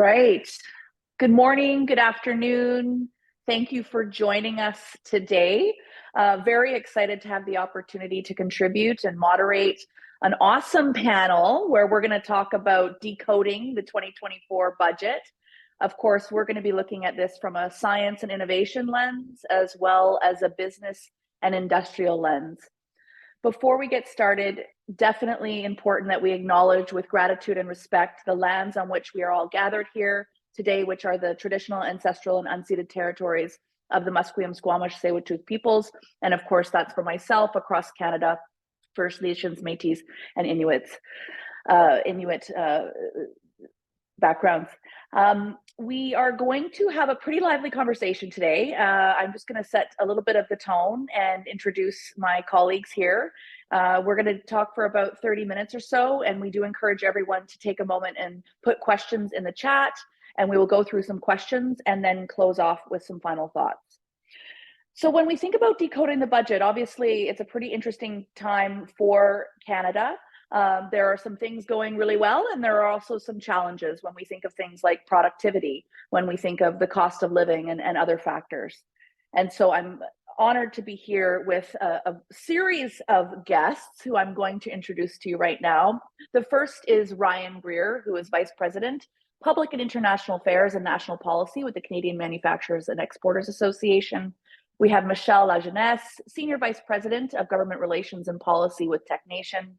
right. Good morning, good afternoon. Thank you for joining us today. Very excited to have the opportunity to contribute and moderate an awesome panel where we're going to talk about decoding the 2024 budget. Of course, we're going to be looking at this from a science and innovation lens, as well as a business and industrial lens. Before we get started, definitely important that we acknowledge with gratitude and respect the lands on which we are all gathered here today, which are the traditional, ancestral, and unceded territories of the Musqueam, Squamish, Tsleil-Waututh peoples. And of course, that's for myself across Canada, First Nations, Métis, and Inuit backgrounds. We are going to have a pretty lively conversation today. I'm just going to set a little bit of the tone and introduce my colleagues here. We're going to talk for about 30 minutes or so, and we do encourage everyone to take a moment and put questions in the chat, and we will go through some questions and then close off with some final thoughts. So when we think about decoding the budget, obviously it's a pretty interesting time for Canada. There are some things going really well, and there are also some challenges when we think of things like productivity, when we think of the cost of living and other factors. And so I'm honored to be here with a series of guests who I'm going to introduce to you right now. The first is Ryan Greer, who is Vice President, Public and International Affairs and National Policy with the Canadian Manufacturers and Exporters Association. We have Michelle Lajeunesse, Senior Vice President of Government Relations and Policy with TechNation.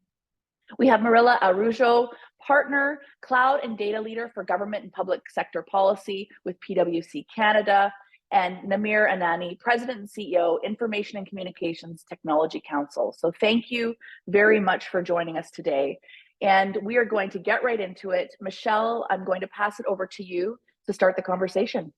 We have Marilla Arujo, Partner, Cloud and Data Leader for Government and Public Sector Policy with PwC Canada, and Namir Anani, President and CEO, Information and Communications Technology Council. So thank you very much for joining us today. And we are going to get right into it. Michelle, I'm going to pass it over to you to start the conversation.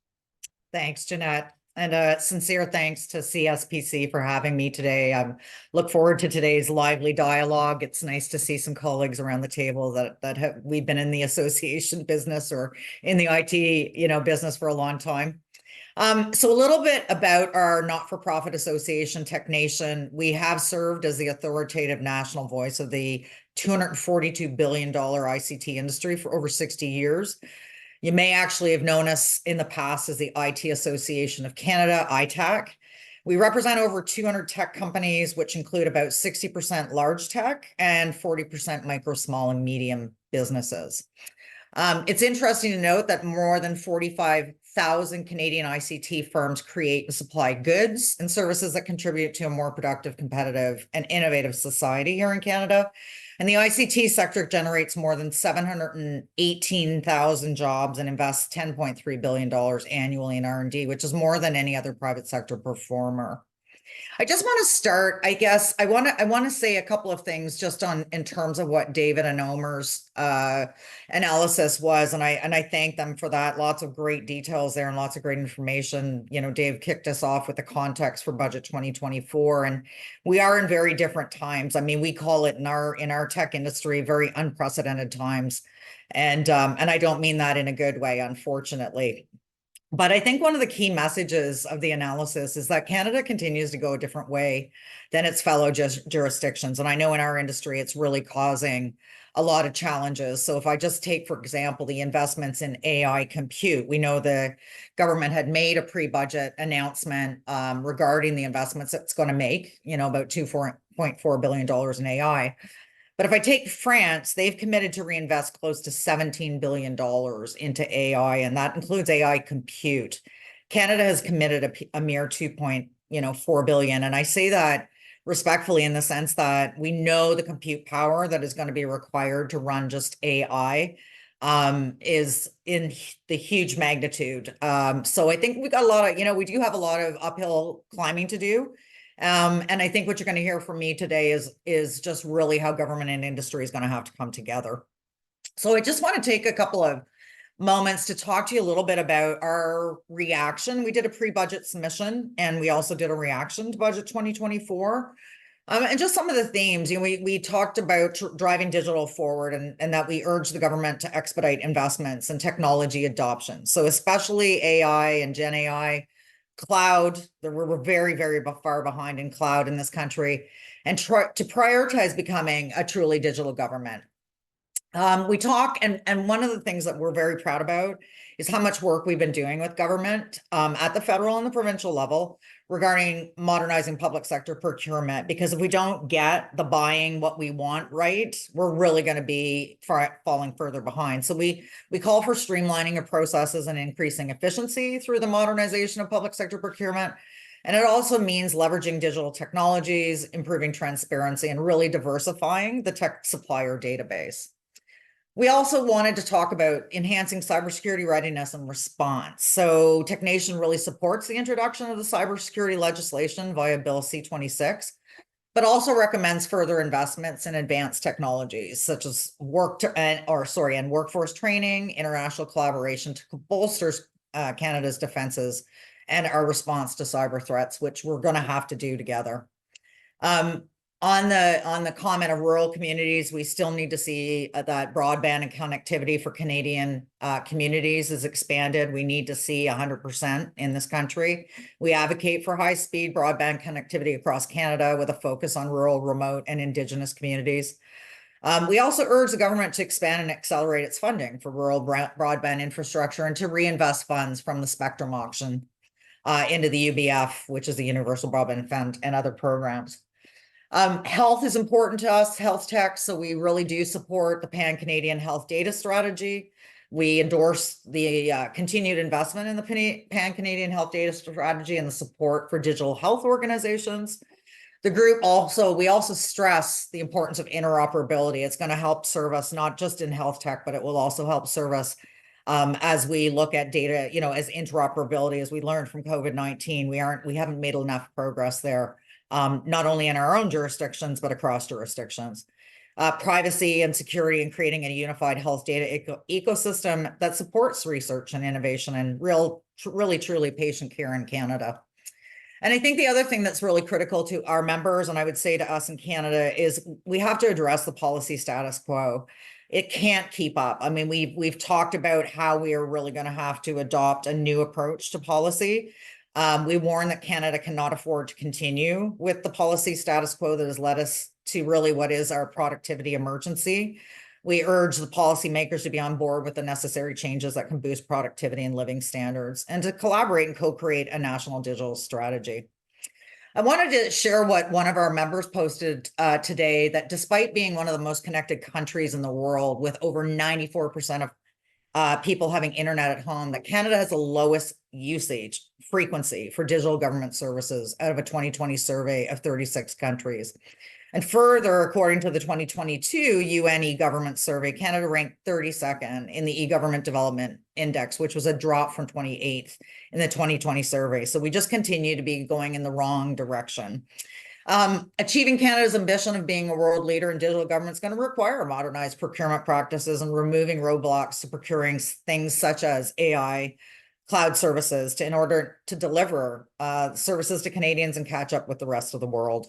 Thanks, Jeanette. And a sincere thanks to CSPC for having me today. I look forward to today's lively dialogue. It's nice to see some colleagues around the table that we've been in the association business or in the IT, business for a long time. So a little bit about our not-for-profit association, TechNation. We have served as the authoritative national voice of the $242 billion ICT industry for over 60 years. You may actually have known us in the past as the IT Association of Canada, ITAC. We represent over 200 tech companies, which include about 60% large tech and 40% micro, small, and medium businesses. It's interesting to note that more than 45,000 Canadian ICT firms create and supply goods and services that contribute to a more productive, competitive, and innovative society here in Canada. And the ICT sector generates more than 718,000 jobs and invests $10.3 billion annually in R&D, which is more than any other private sector performer. I just want to start, I guess, I want to say a couple of things just in terms of what David and Omer's analysis was, and I thank them for that. Lots of great details there and lots of great information. Dave kicked us off with the context for budget 2024, and we are in very different times. I mean, we call it in our tech industry very unprecedented times, and I don't mean that in a good way, unfortunately. But I think one of the key messages of the analysis is that Canada continues to go a different way than its fellow jurisdictions. And I know in our industry, it's really causing a lot of challenges. So if I just take, for example, the investments in AI compute, we know the government had made a pre-budget announcement regarding the investments it's going to make, about $2.4 billion in AI. But if I take France, they've committed to reinvest close to $17 billion into AI, and that includes AI compute. Canada has committed a mere $2.4 billion. And I say that respectfully in the sense that we know the compute power that is going to be required to run just AI is in the huge magnitude. So I think we got a lot of, we do have a lot of uphill climbing to do. And I think what you're going to hear from me today is just really how government and industry is going to have to come together. So I just want to take a couple of moments to talk to you a little bit about our reaction. We did a pre-budget submission, and we also did a reaction to budget 2024. And just some of the themes, we talked about driving digital forward and that we urge the government to expedite investments and technology adoption. So especially AI and Gen AI. Cloud, we're very, very far behind in cloud in this country, and try to prioritize becoming a truly digital government. We talk, and one of the things that we're very proud about is how much work we've been doing with government at the federal and the provincial level regarding modernizing public sector procurement. Because if we don't get the buying what we want right, we're really going to be falling further behind. So we call for streamlining of processes and increasing efficiency through the modernization of public sector procurement. And it also means leveraging digital technologies, improving transparency, and really diversifying the tech supplier database. We also wanted to talk about enhancing cybersecurity readiness and response. So TechNation really supports the introduction of the cybersecurity legislation via Bill C-26, but also recommends further investments in advanced technologies such as workforce training, international collaboration to bolster Canada's defenses and our response to cyber threats, which we're going to have to do together. On the comment of rural communities, we still need to see that broadband and connectivity for Canadian communities is expanded. We need to see 100% in this country. We advocate for high-speed broadband connectivity across Canada with a focus on rural, remote, and Indigenous communities. We also urge the government to expand and accelerate its funding for rural broadband infrastructure and to reinvest funds from the spectrum auction into the UBF, which is the Universal Broadband Fund, and other programs. Health is important to us, health tech, so we really do support the Pan-Canadian Health Data Strategy. We endorse the continued investment in the Pan-Canadian Health Data Strategy and the support for digital health organizations. The group we also stress the importance of interoperability. It's going to help serve us not just in health tech, but it will also help serve us as we look at data, as interoperability. As we learned from COVID-19, we haven't made enough progress there. Not only in our own jurisdictions, but across jurisdictions. Privacy and security, and creating a unified health data ecosystem that supports research and innovation and really, truly patient care in Canada. And I think the other thing that's really critical to our members, and I would say to us in Canada, is we have to address the policy status quo. It can't keep up. I mean, we've talked about how we are really going to have to adopt a new approach to policy. We warn that Canada cannot afford to continue with the policy status quo that has led us to really what is our productivity emergency. We urge the policymakers to be on board with the necessary changes that can boost productivity and living standards, and to collaborate and co-create a national digital strategy. I wanted to share what one of our members posted today, that despite being one of the most connected countries in the world, with over 94% of people having internet at home, that Canada has the lowest usage frequency for digital government services out of a 2020 survey of 36 countries. And further, according to the 2022 UN e-government survey, Canada ranked 32nd in the e-government development index, which was a drop from 28th in the 2020 survey. So we just continue to be going in the wrong direction. Achieving Canada's ambition of being a world leader in digital government is going to require modernized procurement practices and removing roadblocks to procuring things such as AI, cloud services, in order to deliver services to Canadians and catch up with the rest of the world.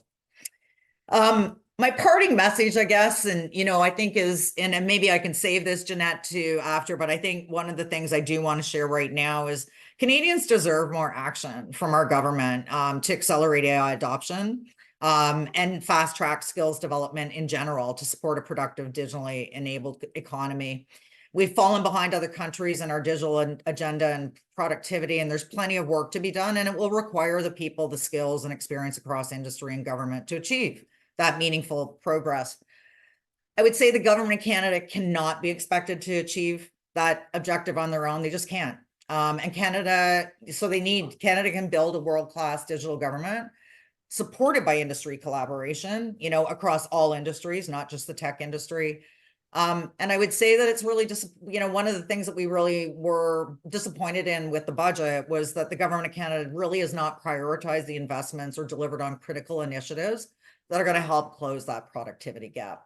My parting message, I guess, and I think is, and maybe I can save this, Jeanette, to after, but I think one of the things I do want to share right now is Canadians deserve more action from our government to accelerate AI adoption and fast track skills development in general to support a productive, digitally enabled economy. We've fallen behind other countries in our digital agenda and productivity, and there's plenty of work to be done, and it will require the people, the skills, and experience across industry and government to achieve that meaningful progress. I would say the government of Canada cannot be expected to achieve that objective on their own. They just can't. And Canada can build a world-class digital government supported by industry collaboration, across all industries, not just the tech industry. And I would say that it's really just, one of the things that we really were disappointed in with the budget was that the government of Canada really has not prioritized the investments or delivered on critical initiatives that are going to help close that productivity gap.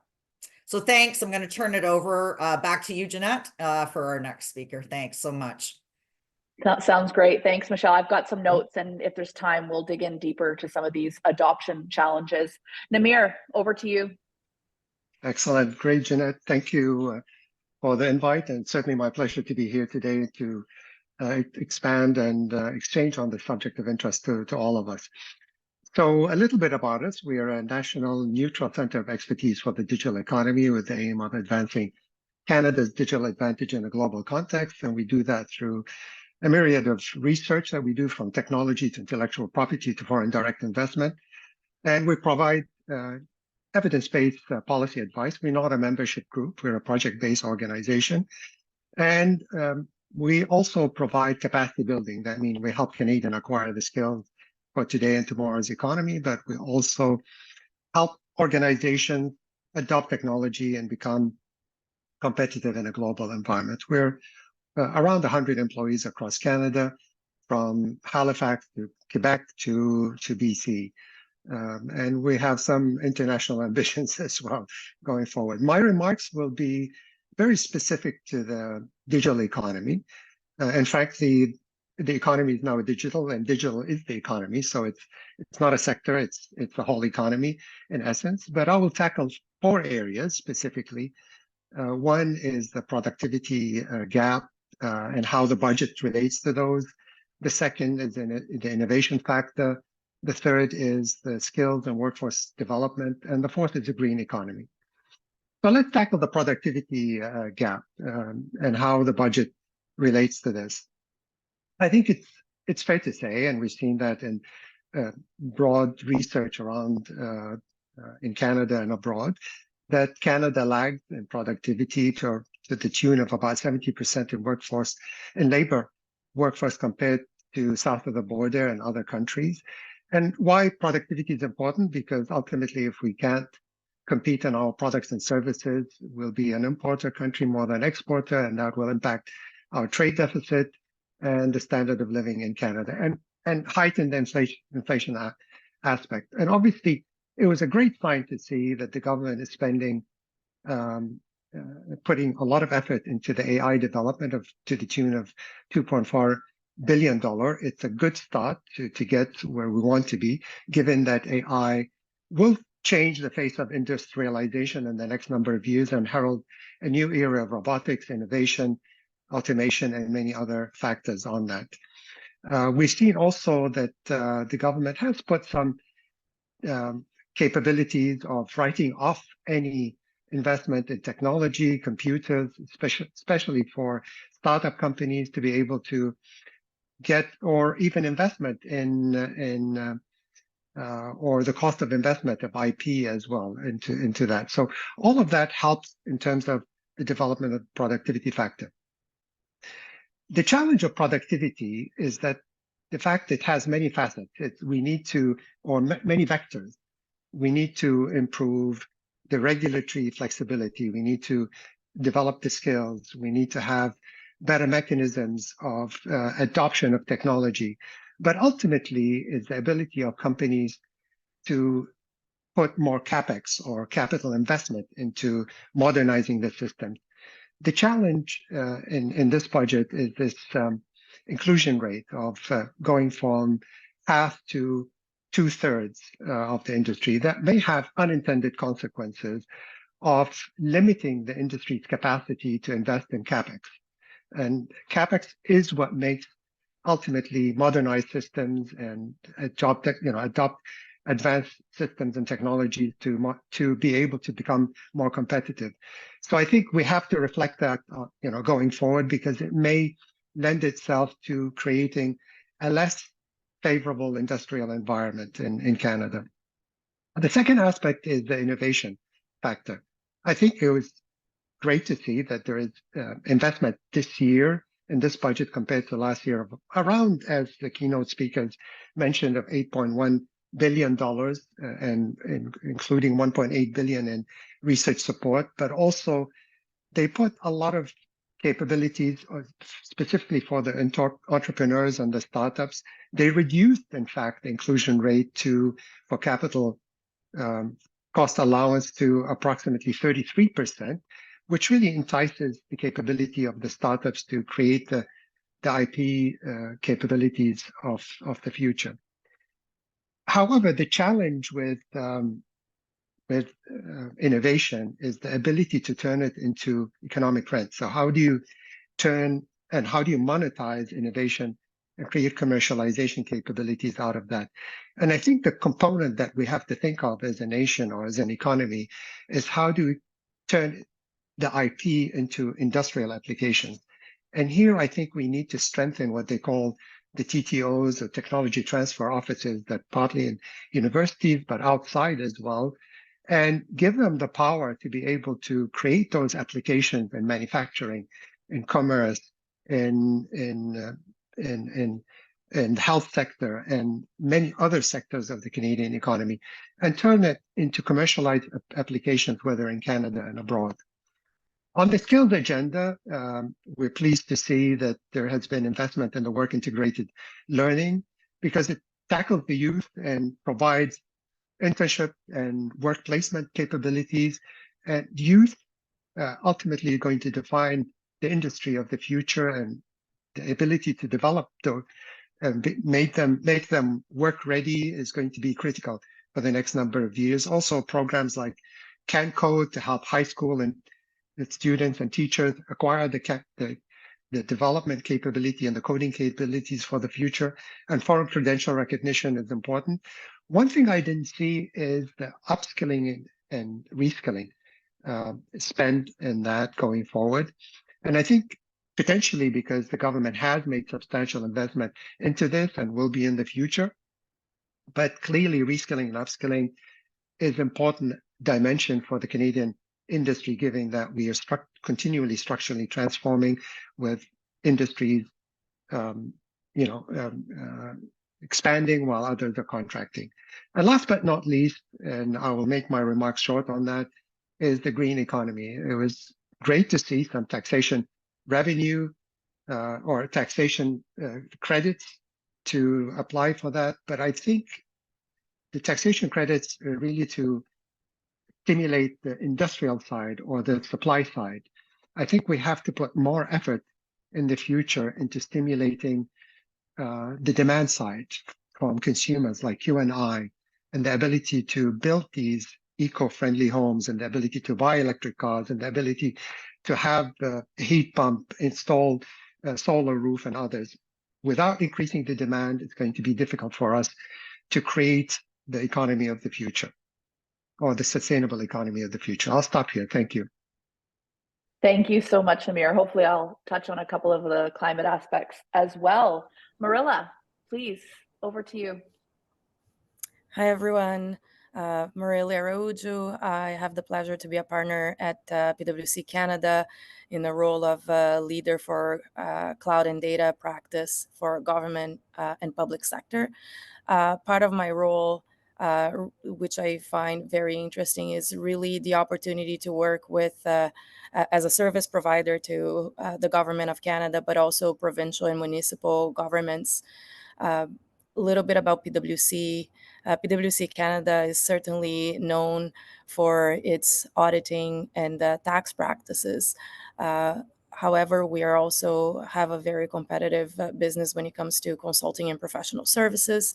So thanks. I'm going to turn it over back to you, Jeanette, for our next speaker. Thanks so much. That sounds great. Thanks, Michelle. I've got some notes, and if there's time, we'll dig in deeper to some of these adoption challenges. Namir, over to you. Excellent. Great, Jeanette. Thank you for the invite, and certainly my pleasure to be here today to expand and exchange on the subject of interest to all of us. So a little bit about us. We are a national neutral center of expertise for the digital economy with the aim of advancing Canada's digital advantage in a global context, and we do that through a myriad of research that we do, from technology to intellectual property to foreign direct investment. And we provide evidence-based policy advice. We're not a membership group. We're a project-based organization. And we also provide capacity building. That means we help Canadians acquire the skills for today and tomorrow's economy, but we also help organizations adopt technology and become competitive in a global environment. We're around 100 employees across Canada, from Halifax to Quebec to BC. And we have some international ambitions as well going forward. My remarks will be very specific to the digital economy. In fact, the economy is now digital, and digital is the economy. So it's not a sector, it's the whole economy in essence. But I will tackle 4 areas specifically. One is the productivity gap and how the budget relates to those. The second is the innovation factor. The third is the skills and workforce development. And the fourth is the green economy. So let's tackle the productivity gap and how the budget relates to this. I think it's fair to say, and we've seen that in broad research around in Canada and abroad, that Canada lagged in productivity to the tune of about 70% in workforce and labor workforce compared to south of the border and other countries. And why productivity is important? Because ultimately, if we can't compete on our products and services, we'll be an importer country more than exporter, and that will impact our trade deficit and the standard of living in Canada, and heighten the inflation aspect. And obviously, it was a great sign to see that the government is spending, putting a lot of effort into the AI development to the tune of $2.4 billion. It's a good start to get where we want to be, given that AI will change the face of industrialization in the next number of years and herald a new era of robotics, innovation, automation, and many other factors on that. We've seen also that the government has put some capabilities of writing off any investment in technology, computers, especially for startup companies to be able to get, or even investment in or the cost of investment of IP as well into that. So all of that helps in terms of the development of productivity factor. The challenge of productivity is that the fact it has many facets. We need to, or many vectors. We need to improve the regulatory flexibility. We need to develop the skills. We need to have better mechanisms of adoption of technology. But ultimately, it's the ability of companies to put more capex or capital investment into modernizing the system. The challenge in this budget is this inclusion rate of going from half to 2/3 of the industry. That may have unintended consequences of limiting the industry's capacity to invest in capex. And capex is what makes ultimately modernize systems and adopt advanced systems and technologies to be able to become more competitive. So I think we have to reflect that, going forward, because it may lend itself to creating a less favorable industrial environment in Canada. The second aspect is the innovation factor. I think it was great to see that there is investment this year in this budget compared to last year of around, as the keynote speakers mentioned, of $8.1 billion, and including $1.8 billion in research support. But also, they put a lot of capabilities specifically for the entrepreneurs and the startups. They reduced, in fact, the inclusion rate for capital cost allowance to approximately 33%, which really entices the capability of the startups to create the IP capabilities of the future. However, the challenge with innovation is the ability to turn it into economic rent. So how do you turn and how do you monetize innovation and create commercialization capabilities out of that? And I think the component that we have to think of as a nation or as an economy is how do we turn the IP into industrial applications. And here I think we need to strengthen what they call the TTOs, or technology transfer offices, that partly in universities, but outside as well, and give them the power to be able to create those applications in manufacturing, in commerce, in health sector, and many other sectors of the Canadian economy, and turn it into commercialized applications, whether in Canada and abroad. On the skills agenda, we're pleased to see that there has been investment in the work integrated learning, because it tackles the youth and provides internship and work placement capabilities. And youth ultimately are going to define the industry of the future, and the ability to develop those and make them work ready is going to be critical for the next number of years. Also, programs like Can Code to help high school and the students and teachers acquire the development capability and the coding capabilities for the future. And foreign credential recognition is important. One thing I didn't see is the upskilling and reskilling spend in that going forward. And I think potentially because the government has made substantial investment into this and will be in the future, but clearly reskilling and upskilling is important dimension for the Canadian industry, given that we are continually structurally transforming with industries, expanding while others are contracting. And last but not least, and I will make my remarks short on that, is the green economy. It was great to see some taxation revenue or taxation credits to apply for that, but I think the taxation credits are really to stimulate the industrial side or the supply side. I think we have to put more effort in the future into stimulating the demand side from consumers like you and I, and the ability to build these eco-friendly homes, and the ability to buy electric cars, and the ability to have the heat pump installed, solar roof and others. Without increasing the demand, it's going to be difficult for us to create the economy of the future, or the sustainable economy of the future. I'll stop here. Thank you. Thank you so much, Amir. Hopefully I'll touch on a couple of the climate aspects as well. Marilla, please, over to you. Hi, everyone. Marilla Araujo. I have the pleasure to be a partner at PwC Canada in the role of leader for cloud and data practice for government and public sector. Part of my role, which I find very interesting, is really the opportunity to work with as a service provider to the government of Canada, but also provincial and municipal governments. A little bit about PwC. PwC Canada is certainly known for its auditing and tax practices. However, we are also have a very competitive business when it comes to consulting and professional services,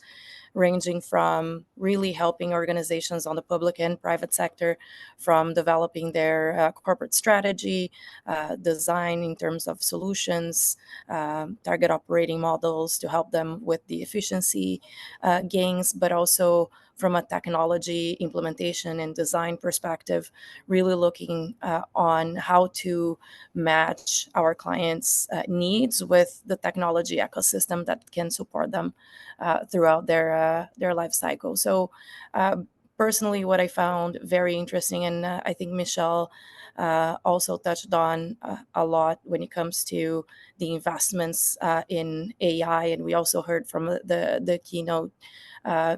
ranging from really helping organizations on the public and private sector from developing their corporate strategy, design in terms of solutions, target operating models to help them with the efficiency gains, but also from a technology implementation and design perspective, really looking on how to match our clients' needs with the technology ecosystem that can support them throughout their life cycle. So personally, what I found very interesting, and I think Michelle also touched on a lot when it comes to the investments in AI, and we also heard from the keynote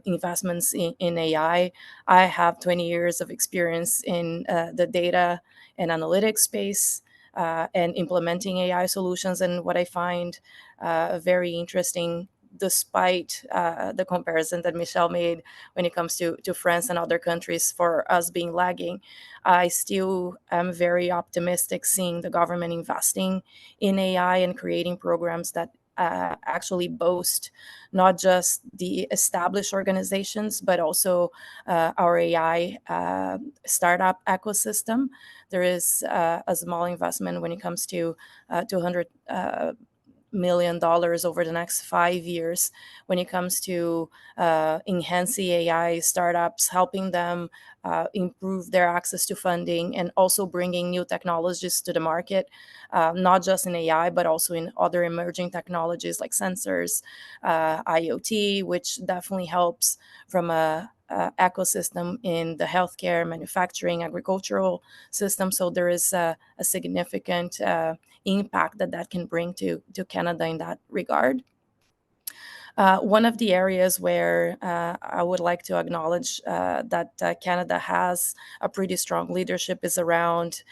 investments in AI. I have 20 years of experience in the data and analytics space and implementing AI solutions, and what I find very interesting, despite the comparison that Michelle made when it comes to France and other countries for us being lagging, I still am very optimistic seeing the government investing in AI and creating programs that actually boast not just the established organizations, but also our AI startup ecosystem. There is a small investment when it comes to 200 million over the next 5 years when it comes to enhancing AI startups, helping them improve their access to funding, and also bringing new technologies to the market, not just in AI, but also in other emerging technologies like sensors, IoT, which definitely helps from a ecosystem in the healthcare, manufacturing, agricultural system. So there is a significant impact that can bring to Canada in that regard. One of the areas where I would like to acknowledge that Canada has a pretty strong leadership is around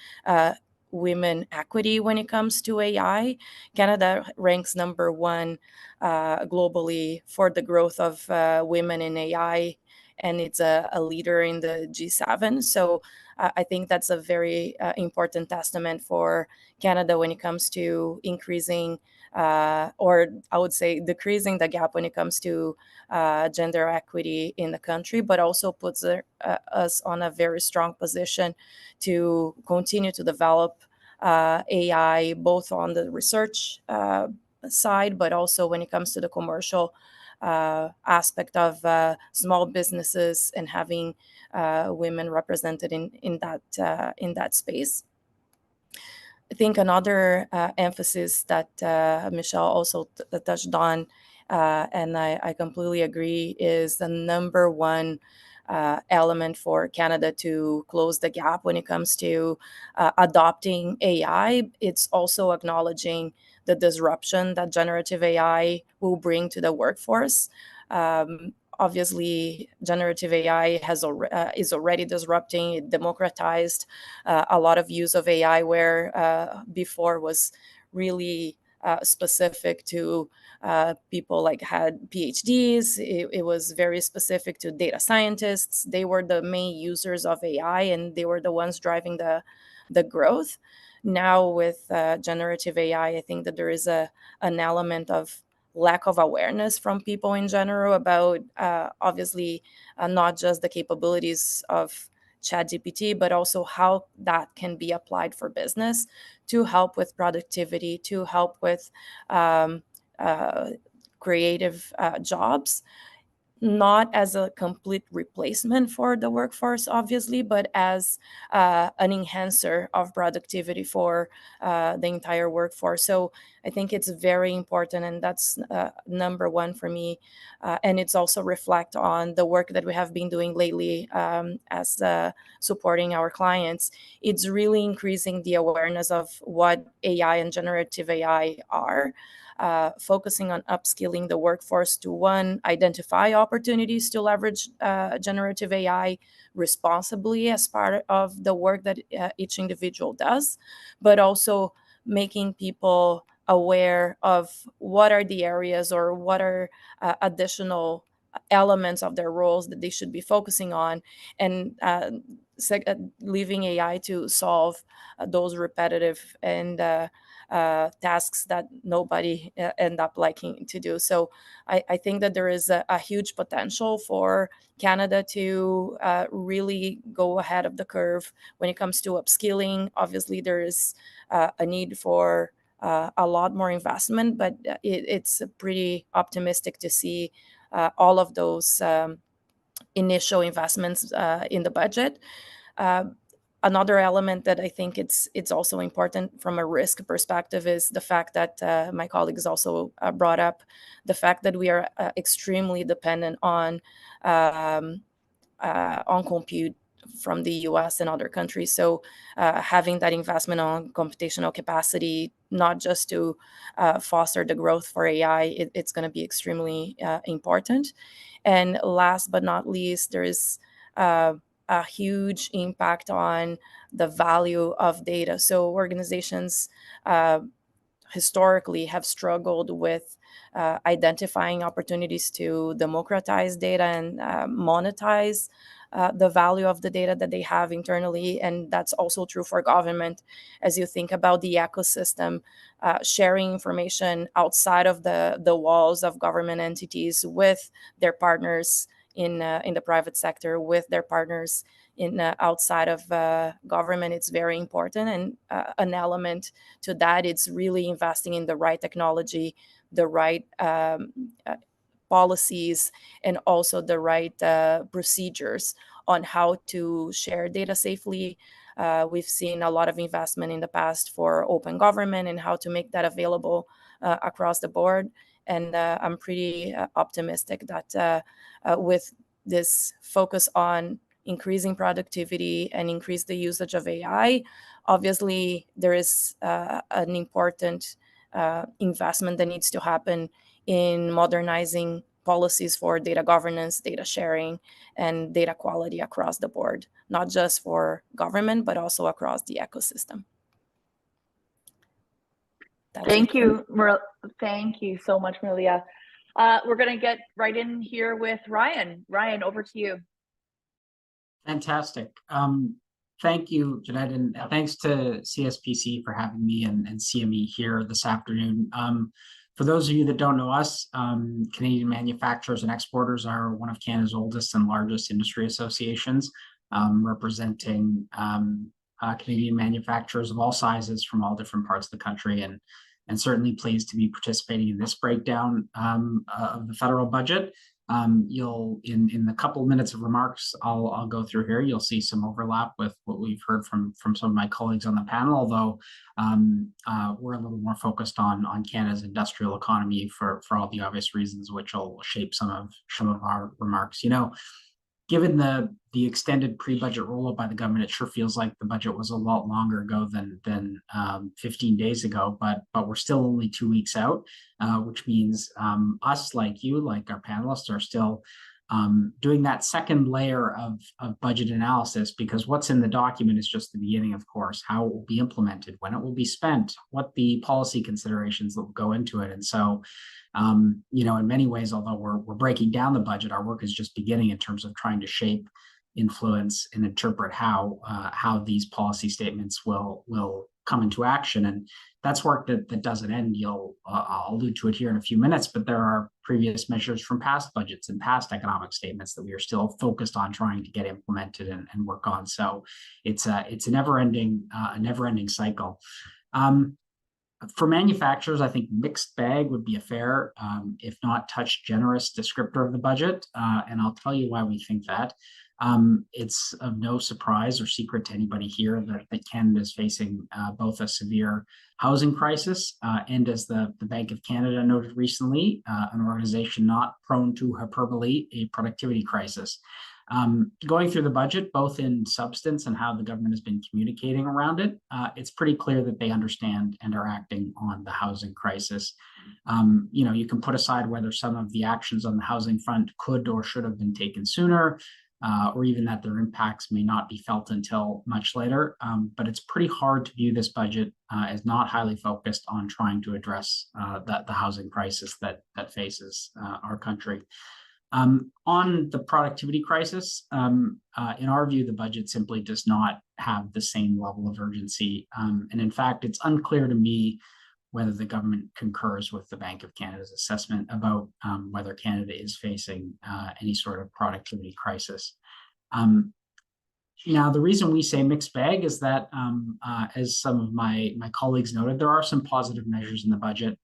women equity when it comes to AI. Canada ranks number one globally for the growth of women in AI, and it's a leader in the G7. So I think that's a very important testament for Canada when it comes to increasing or I would say decreasing the gap when it comes to gender equity in the country, but also puts us on a very strong position to continue to develop AI, both on the research side, but also when it comes to the commercial aspect of small businesses and having women represented in that space. I think another emphasis that Michelle also touched on, and I completely agree, is the number one element for Canada to close the gap when it comes to adopting AI. It's also acknowledging the disruption that generative AI will bring to the workforce. Obviously, generative AI is already disrupting. It democratized a lot of use of AI, where before was really specific to people like had PhDs. It was very specific to data scientists. They were the main users of AI, and they were the ones driving the growth. Now with generative AI, I think that there is an element of lack of awareness from people in general about obviously not just the capabilities of ChatGPT, but also how that can be applied for business to help with productivity, to help with creative jobs, not as a complete replacement for the workforce, obviously, but as an enhancer of productivity for the entire workforce. So I think it's very important, and that's number one for me. And it's also reflect on the work that we have been doing lately as supporting our clients. It's really increasing the awareness of what AI and generative AI are. Focusing on upskilling the workforce to, one, identify opportunities to leverage generative AI responsibly as part of the work that each individual does, but also making people aware of what are the areas or what are additional elements of their roles that they should be focusing on, and leaving AI to solve those repetitive and tasks that nobody end up liking to do. So I think that there is a huge potential for Canada to really go ahead of the curve when it comes to upskilling. Obviously, there is a need for a lot more investment, but it's pretty optimistic to see all of those initial investments in the budget. Another element that I think it's also important from a risk perspective is the fact that my colleagues also brought up the fact that we are extremely dependent on compute from the US and other countries. So having that investment on computational capacity, not just to foster the growth for AI, it's going to be extremely important. And last but not least, there is a huge impact on the value of data. So organizations historically have struggled with identifying opportunities to democratize data and monetize the value of the data that they have internally. And that's also true for government. As you think about the ecosystem, sharing information outside of the walls of government entities with their partners in the private sector, with their partners in outside of government, it's very important. And an element to that, it's really investing in the right technology, the right policies, and also the right procedures on how to share data safely. We've seen a lot of investment in the past for open government and how to make that available across the board. And I'm pretty optimistic that with this focus on increasing productivity and increase the usage of AI, obviously there is an important investment that needs to happen in modernizing policies for data governance, data sharing, and data quality across the board, not just for government, but also across the ecosystem. Thank you, thank you so much, Marilia. We're going to get right in here with Ryan. Ryan, over to you. Fantastic. Thank you, Jeanette, and thanks to CSPC for having me and CME here this afternoon. For those of you that don't know us, Canadian Manufacturers and Exporters are one of Canada's oldest and largest industry associations, representing Canadian manufacturers of all sizes from all different parts of the country, and certainly pleased to be participating in this breakdown of the federal budget. You'll in the couple of minutes of remarks I'll go through here, you'll see some overlap with what we've heard from some of my colleagues on the panel, although we're a little more focused on Canada's industrial economy for all the obvious reasons, which will shape some of our remarks. You know, given the extended pre-budget rollout by the government, it sure feels like the budget was a lot longer ago than 15 days ago, but we're still only 2 weeks out, which means us, like you, like our panelists, are still doing that second layer of budget analysis, because what's in the document is just the beginning, of course. How it will be implemented, when it will be spent, what the policy considerations that will go into it. And so you know, in many ways, although we're breaking down the budget, our work is just beginning in terms of trying to shape, influence, and interpret how these policy statements will come into action. And that's work that doesn't end. I'll allude to it here in a few minutes, but there are previous measures from past budgets and past economic statements that we are still focused on trying to get implemented and work on. So it's a never-ending cycle. For manufacturers, I think mixed bag would be a fair, if not touch generous descriptor of the budget. And I'll tell you why we think that. It's of no surprise or secret to anybody here that Canada is facing both a severe housing crisis and, as the Bank of Canada noted recently, an organization not prone to hyperbole, a productivity crisis. Going through the budget, both in substance and how the government has been communicating around it, it's pretty clear that they understand and are acting on the housing crisis. You know, you can put aside whether some of the actions on the housing front could or should have been taken sooner, or even that their impacts may not be felt until much later. But it's pretty hard to view this budget as not highly focused on trying to address the housing crisis that faces our country. On the productivity crisis, in our view, the budget simply does not have the same level of urgency. And in fact, it's unclear to me whether the government concurs with the Bank of Canada's assessment about whether Canada is facing any sort of productivity crisis. Now, the reason we say mixed bag is that, as some of my colleagues noted, there are some positive measures in the budget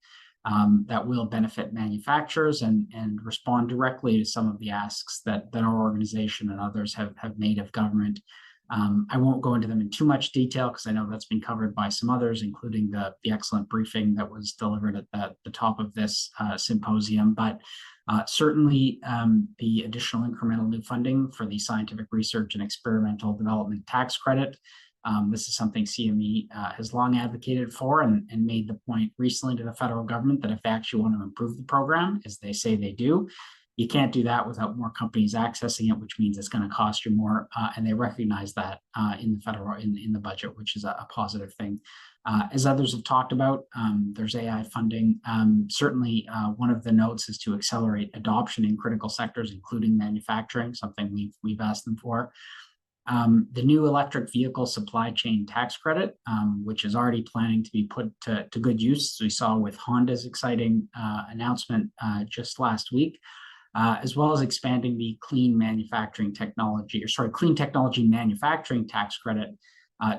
that will benefit manufacturers and respond directly to some of the asks that our organization and others have made of government. I won't go into them in too much detail because I know that's been covered by some others, including the excellent briefing that was delivered at the top of this symposium. But certainly the additional incremental new funding for the Scientific Research and Experimental Development Tax Credit. This is something CME has long advocated for and made the point recently to the federal government that if they actually want to improve the program, as they say they do, you can't do that without more companies accessing it, which means it's going to cost you more. And they recognize that in the budget, which is a positive thing. As others have talked about, there's AI funding. Certainly, one of the notes is to accelerate adoption in critical sectors, including manufacturing, something we've asked them for. The new electric vehicle supply chain tax credit, which is already planning to be put to good use, as we saw with Honda's exciting announcement just last week. as well as expanding the clean technology manufacturing tax credit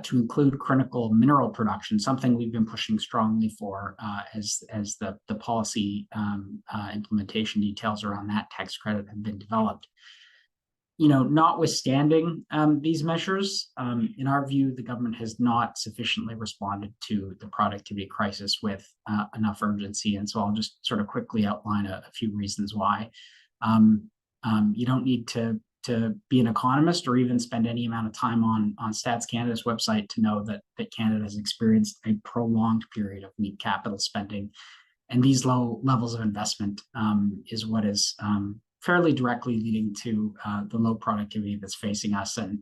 to include critical mineral production, something we've been pushing strongly for as the policy implementation details around that tax credit have been developed. Notwithstanding these measures, in our view, the government has not sufficiently responded to the productivity crisis with enough urgency. And so I'll just sort of quickly outline a few reasons why. You don't need to be an economist or even spend any amount of time on Stats Canada's website to know that Canada has experienced a prolonged period of weak capital spending. And these low levels of investment is what is fairly directly leading to the low productivity that's facing us, and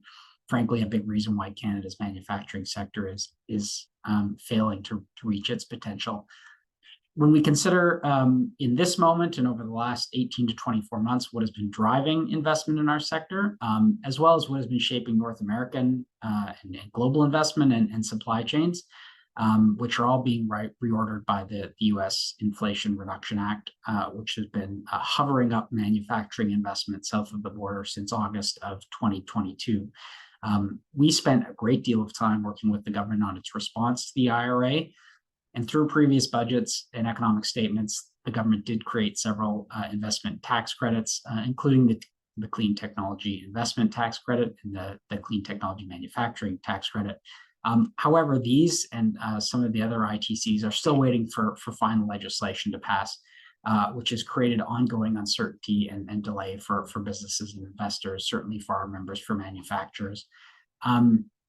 frankly, a big reason why Canada's manufacturing sector is failing to reach its potential. When we consider in this moment and over the last 18 to 24 months what has been driving investment in our sector, as well as what has been shaping North American and global investment and supply chains, which are all being reordered by the US Inflation Reduction Act, which has been hovering up manufacturing investment south of the border since August of 2022. We spent a great deal of time working with the government on its response to the IRA. And through previous budgets and economic statements, the government did create several investment tax credits, including the Clean Technology Investment Tax Credit and the Clean Technology Manufacturing Tax Credit. However, these and some of the other ITCs are still waiting for final legislation to pass, which has created ongoing uncertainty and delay for businesses and investors, certainly for our members, for manufacturers.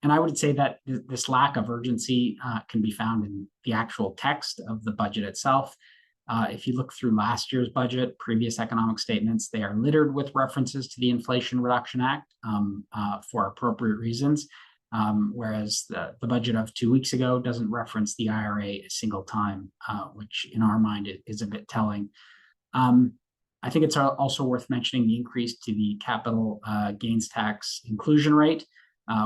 And I would say that this lack of urgency can be found in the actual text of the budget itself. If you look through last year's budget, previous economic statements, they are littered with references to the Inflation Reduction Act for appropriate reasons, whereas the budget of 2 weeks ago doesn't reference the IRA a single time, which in our mind is a bit telling. I think it's also worth mentioning the increase to the capital gains tax inclusion rate,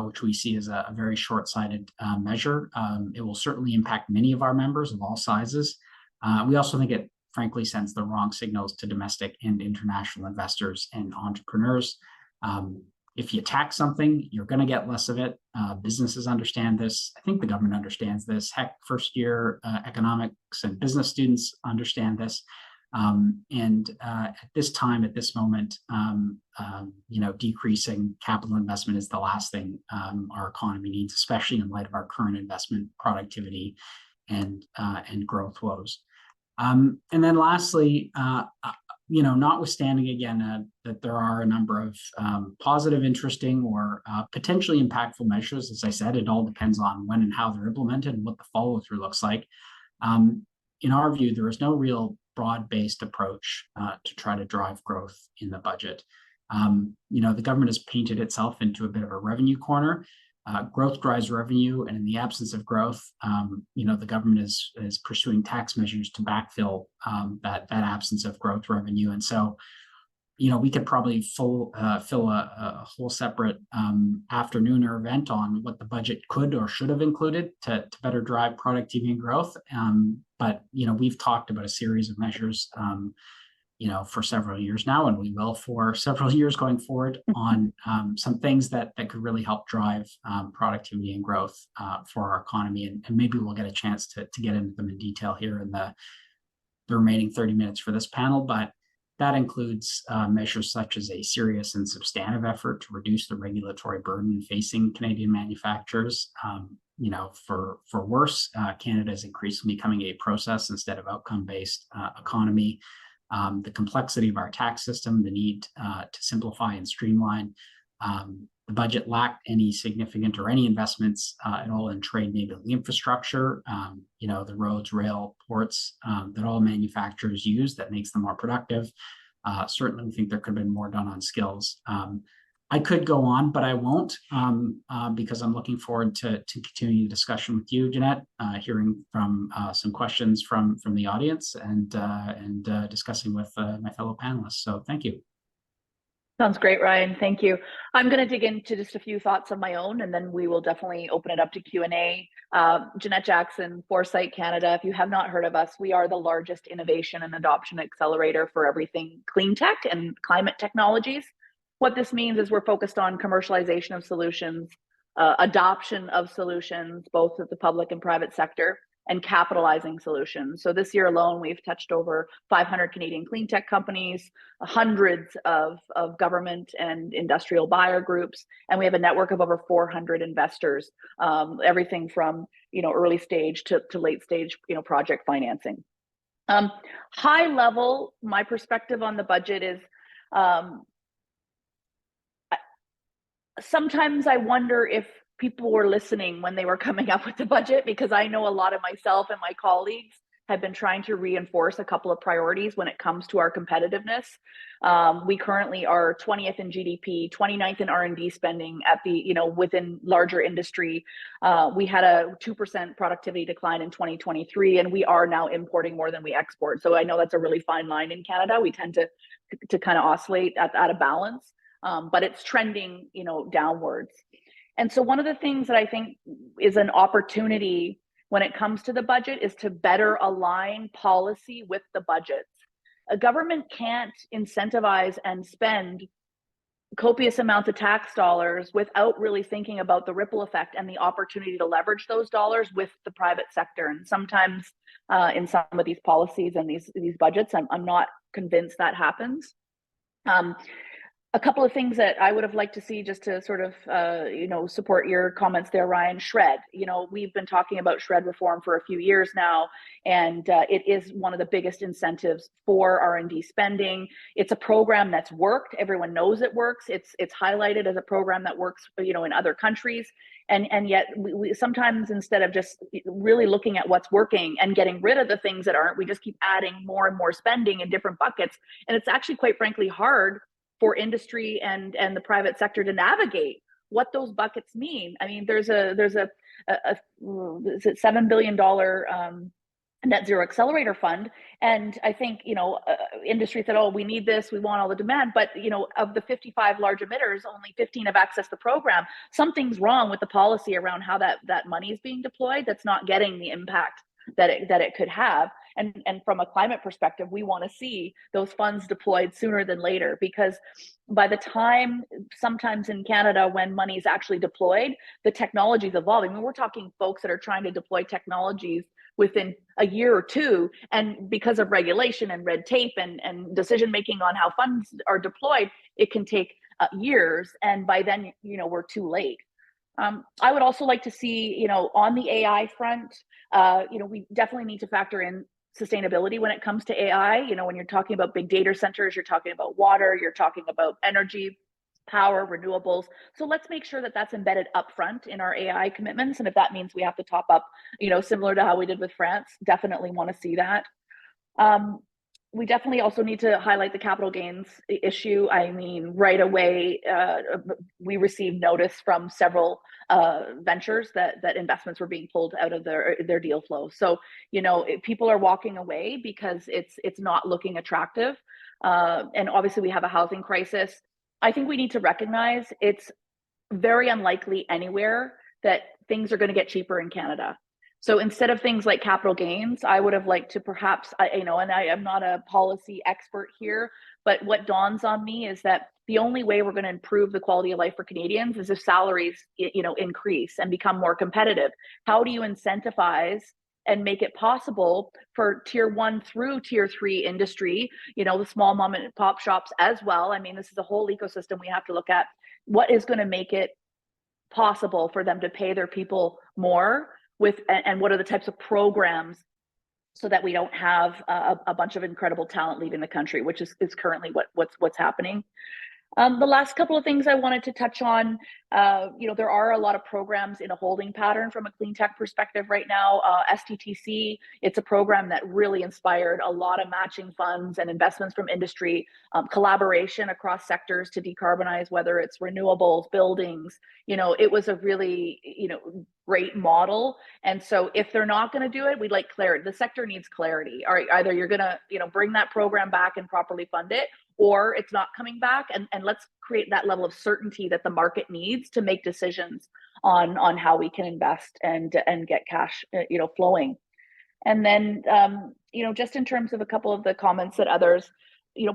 which we see as a very short-sighted measure. It will certainly impact many of our members of all sizes. We also think it frankly sends the wrong signals to domestic and international investors and entrepreneurs. If you tax something, you're going to get less of it. Businesses understand this. I think the government understands this. Heck, first-year economics and business students understand this. At this time, at this moment, decreasing capital investment is the last thing our economy needs, especially in light of our current investment productivity and growth woes. And then lastly, notwithstanding again that there are a number of positive, interesting, or potentially impactful measures, as I said, it all depends on when and how they're implemented and what the follow-through looks like. In our view, there is no real broad-based approach to try to drive growth in the budget. The government has painted itself into a bit of a revenue corner. Growth drives revenue, and in the absence of growth, the government is pursuing tax measures to backfill that absence of growth revenue. And so, we could probably fill a whole separate afternoon or event on what the budget could or should have included to better drive productivity and growth. But we've talked about a series of measures, for several years now, and we will for several years going forward on some things that could really help drive productivity and growth for our economy. And maybe we'll get a chance to get into them in detail here in the remaining 30 minutes for this panel. But that includes measures such as a serious and substantive effort to reduce the regulatory burden facing Canadian manufacturers. For worse, Canada is increasingly becoming a process instead of outcome-based economy. The complexity of our tax system, the need to simplify and streamline. The budget lacked any significant or any investments at all in trade-enabling infrastructure, the roads, rail, ports that all manufacturers use that makes them more productive. Certainly, we think there could have been more done on skills. I could go on, but I won't because I'm looking forward to continuing the discussion with you, Jeanette, hearing from some questions from the audience and discussing with my fellow panelists. So thank you. Sounds great, Ryan. Thank you. I'm going to dig into just a few thoughts of my own, and then we will definitely open it up to Q&A. Jeanette Jackson, Foresight Canada. If you have not heard of us, we are the largest innovation and adoption accelerator for everything clean tech and climate technologies. What this means is we're focused on commercialization of solutions, adoption of solutions, both at the public and private sector, and capitalizing solutions. So this year alone, we've touched over 500 Canadian clean tech companies, hundreds of government and industrial buyer groups, and we have a network of over 400 investors, everything from early stage to late stage project financing. High level, my perspective on the budget is sometimes I wonder if people were listening when they were coming up with the budget, because I know a lot of myself and my colleagues have been trying to reinforce a couple of priorities when it comes to our competitiveness. We currently are 20th in GDP, 29th in R&D spending at the, within larger industry. We had a 2% productivity decline in 2023, and we are now importing more than we export. So I know that's a really fine line in Canada. We tend to kind of oscillate at a balance, but it's trending, downwards. And so one of the things that I think is an opportunity when it comes to the budget is to better align policy with the budgets. A government can't incentivize and spend copious amounts of tax dollars without really thinking about the ripple effect and the opportunity to leverage those dollars with the private sector. And sometimes in some of these policies and these budgets, I'm not convinced that happens. A couple of things that I would have liked to see, just to sort of, support your comments there, Ryan. SR&ED. We've been talking about SR&ED reform for a few years now, and it is one of the biggest incentives for R&D spending. It's a program that's worked. Everyone knows it works. It's highlighted as a program that works, in other countries. And yet we sometimes, instead of just really looking at what's working and getting rid of the things that aren't, we just keep adding more and more spending in different buckets. And it's actually, quite frankly, hard for industry and the private sector to navigate what those buckets mean. I mean, there's a $7 billion net zero accelerator fund, and I think industry said, oh, we need this, we want all the demand, but of the 55 large emitters, only 15 have accessed the program. Something's wrong with the policy around how that money is being deployed. That's not getting the impact that it could have. And from a climate perspective, we want to see those funds deployed sooner than later, because by the time, sometimes in Canada, when money is actually deployed, the technology is evolving. I mean, we're talking folks that are trying to deploy technologies within a year or two, and because of regulation and red tape and decision making on how funds are deployed, it can take years, and by then we're too late. I would also like to see, on the AI front, we definitely need to factor in sustainability when it comes to AI. When you're talking about big data centers, you're talking about water, you're talking about energy, power, renewables. So let's make sure that that's embedded upfront in our AI commitments. And if that means we have to top up, similar to how we did with France, definitely want to see that. We definitely also need to highlight the capital gains issue. I mean, right away, we received notice from several ventures that investments were being pulled out of their deal flow. So, people are walking away because it's not looking attractive. And obviously we have a housing crisis. I think we need to recognize it's very unlikely anywhere that things are going to get cheaper in Canada. So instead of things like capital gains, I would have liked to perhaps, and I am not a policy expert here, but what dawns on me is that the only way we're going to improve the quality of life for Canadians is if salaries, increase and become more competitive. How do you incentivize and make it possible for tier 1 through tier 3 industry, the small mom and pop shops as well? I mean, this is a whole ecosystem we have to look at. What is going to make it possible for them to pay their people more? And what are the types of programs so that we don't have a bunch of incredible talent leaving the country, which is currently what's happening. The last couple of things I wanted to touch on, there are a lot of programs in a holding pattern from a clean tech perspective right now. STTC, it's a program that really inspired a lot of matching funds and investments from industry, collaboration across sectors to decarbonize, whether it's renewables, buildings. It was a really, great model. And so if they're not going to do it, we'd like clarity. The sector needs clarity. All right, either you're going to, bring that program back and properly fund it, or it's not coming back, and let's create that level of certainty that the market needs to make decisions on how we can invest and get cash flowing. And then just in terms of a couple of the comments that others,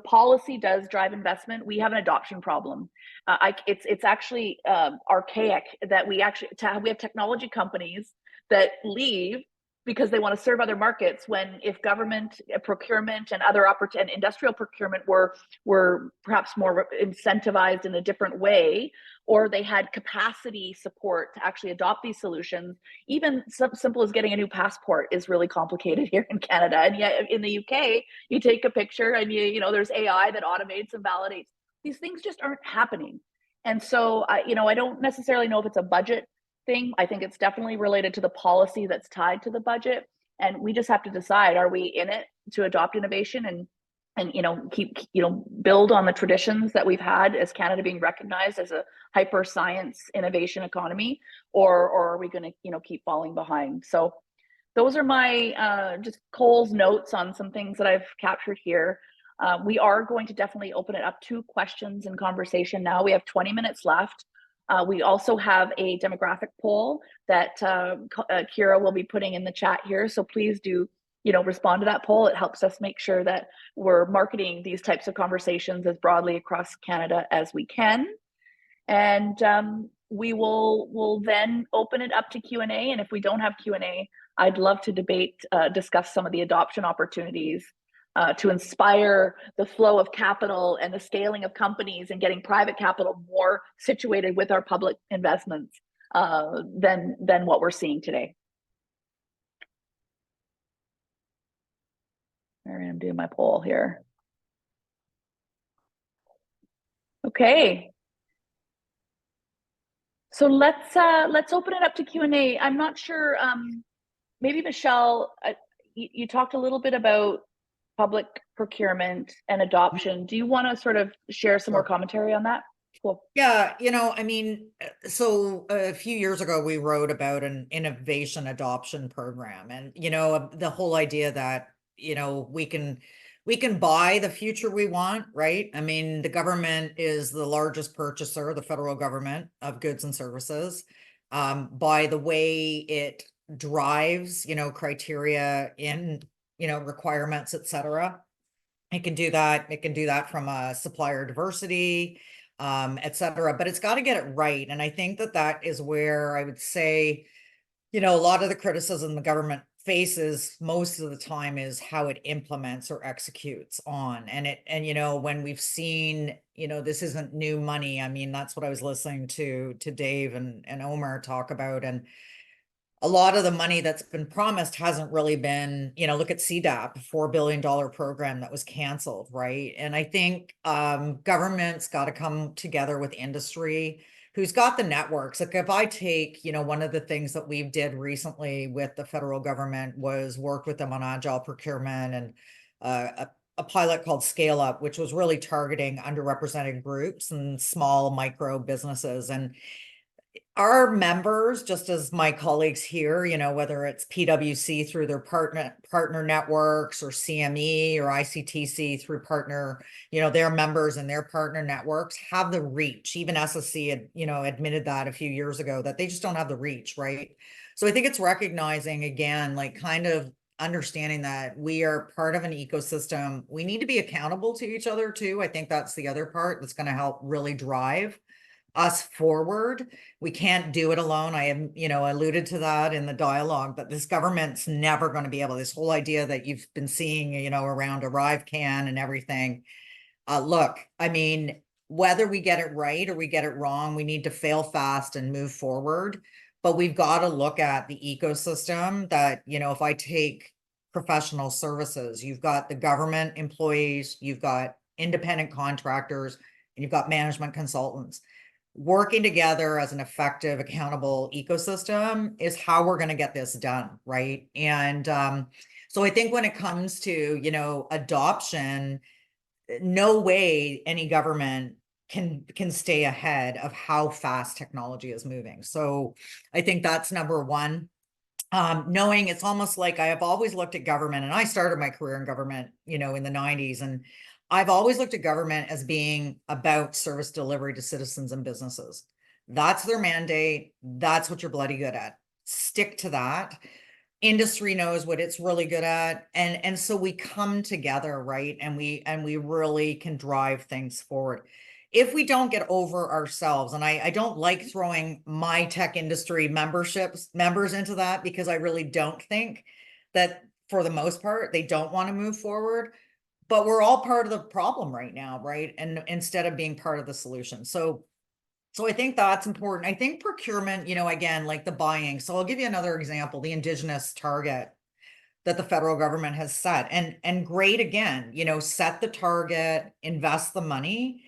policy does drive investment. We have an adoption problem. It's actually archaic that we have technology companies that leave because they want to serve other markets, when if government procurement and other and industrial procurement were perhaps more incentivized in a different way, or they had capacity support to actually adopt these solutions. Even simple as getting a new passport is really complicated here in Canada. And yet in the UK, you take a picture and there's AI that automates and validates. These things just aren't happening. And so I don't necessarily know if it's a budget thing. I think it's definitely related to the policy that's tied to the budget. And we just have to decide, are we in it to adopt innovation and keep build on the traditions that we've had as Canada being recognized as a hyper science innovation economy, or are we going to keep falling behind? So those are my just Cole's notes on some things that I've captured here. We are going to definitely open it up to questions and conversation now. We have 20 minutes left. We also have a demographic poll that Kira will be putting in the chat here. So please do respond to that poll. It helps us make sure that we're marketing these types of conversations as broadly across Canada as we can. And we'll then open it up to Q&A. And if we don't have Q&A, I'd love to discuss some of the adoption opportunities to inspire the flow of capital and the scaling of companies and getting private capital more situated with our public investments than what we're seeing today. I'm doing my poll here. Okay. So let's open it up to Q&A. I'm not sure, maybe Michelle, you talked a little bit about public procurement and adoption. Do you want to sort of share some more commentary on that? Cool. Yeah, so a few years ago, we wrote about an innovation adoption program, and, the whole idea that, we can buy the future we want, right? I mean, the government is the largest purchaser, the federal government, of goods and services, by the way it drives, criteria in, requirements, et cetera. It can do that. It can do that from a supplier diversity, et cetera, but it's got to get it right. And I think that is where I would say, a lot of the criticism the government faces most of the time is how it implements or executes on. And when we've seen, this isn't new money. I mean, that's what I was listening to Dave and Omar talk about. And a lot of the money that's been promised hasn't really been, look at CDAP, $4 billion program that was canceled, right? And I think government's got to come together with industry, who's got the networks. Like if I take, one of the things that we did recently with the federal government was work with them on agile procurement and a pilot called Scale Up, which was really targeting underrepresented groups and small micro businesses. And our members, just as my colleagues here, whether it's PwC through their partner networks, or CME or ICTC through partner, their members and their partner networks have the reach. Even SSC had, admitted that a few years ago, that they just don't have the reach, right? So I think it's recognizing, again, like kind of understanding that we are part of an ecosystem. We need to be accountable to each other too. I think that's the other part that's going to help really drive us forward. We can't do it alone. I am, alluded to that in the dialogue, but this government's never going to be able, this whole idea that you've been seeing, around ArriveCAN and everything. Look, I mean, whether we get it right or we get it wrong, we need to fail fast and move forward. But we've got to look at the ecosystem that, if I take professional services, you've got the government employees, you've got independent contractors, and you've got management consultants. Working together as an effective, accountable ecosystem is how we're going to get this done, right? And so I think when it comes to, adoption, no way any government can stay ahead of how fast technology is moving. So I think that's number one. Knowing it's almost like I have always looked at government, and I started my career in government, in the 90s, and I've always looked at government as being about service delivery to citizens and businesses. That's their mandate. That's what you're bloody good at. Stick to that. Industry knows what it's really good at. And so we come together, right? And we really can drive things forward. If we don't get over ourselves, and I don't like throwing my tech industry members into that, because I really don't think that for the most part, they don't want to move forward, but we're all part of the problem right now, right? And instead of being part of the solution. So I think that's important. I think procurement, again, like the buying. So I'll give you another example, the Indigenous target that the federal government has set. And great, again, set the target, invest the money,